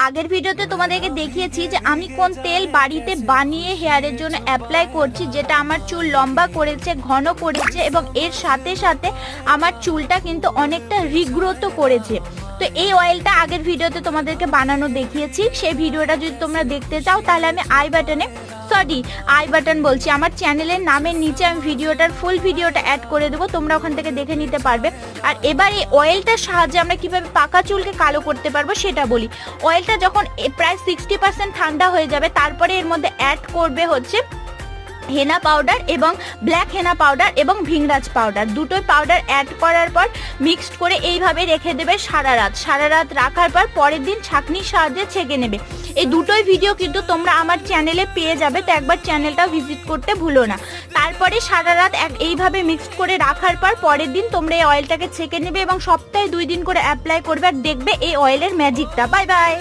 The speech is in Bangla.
আগের ভিডিওতে তোমাদেরকে দেখিয়েছি যে আমি কোন তেল বাড়িতে বানিয়ে হেয়ারের জন্য অ্যাপ্লাই করছি, যেটা আমার চুল লম্বা করেছে, ঘন করেছে এবং এর সাথে সাথে আমার চুলটা কিন্তু অনেকটা রিগ্রোথও করেছে। তো এই অয়েলটা আগের ভিডিওতে তোমাদেরকে বানানো দেখিয়েছি। সেই ভিডিওটা যদি তোমরা দেখতে চাও তাহলে আমি আই বাটন বলছি, আমার চ্যানেলের নামের নিচে আমি ভিডিওটার ফুল ভিডিওটা অ্যাড করে দেবো, তোমরা ওখান থেকে দেখে নিতে পারবে। আর এবার এই অয়েলটার সাহায্যে আমরা কিভাবে পাকা চুলকে কালো করতে পারবো সেটা বলি। অয়েলটা যখন প্রায় 60% ঠান্ডা হয়ে যাবে, তারপরে এর মধ্যে অ্যাড করবে হচ্ছে হেনা পাউডার এবং ব্ল্যাক হেনা পাউডার এবং ভিংরাজ পাউডার। দুটোই পাউডার অ্যাড করার পর মিক্সড করে এইভাবে রেখে দেবে সারা রাত রাখার পর পরের দিন ছাঁকনির সাহায্যে ছেঁকে নেবে। এই দুটোই ভিডিও কিন্তু তোমরা আমার চ্যানেলে পেয়ে যাবে, তো একবার চ্যানেলটা ভিজিট করতে ভুলো না। তারপরে সারা রাত এইভাবে মিক্সড করে রাখার পর পরের দিন তোমরা এই অয়েলটাকে ছেঁকে নেবে এবং সপ্তাহে 2 দিন করে অ্যাপ্লাই করবে আর দেখবে এই অয়েলের ম্যাজিকটা। Bye bye.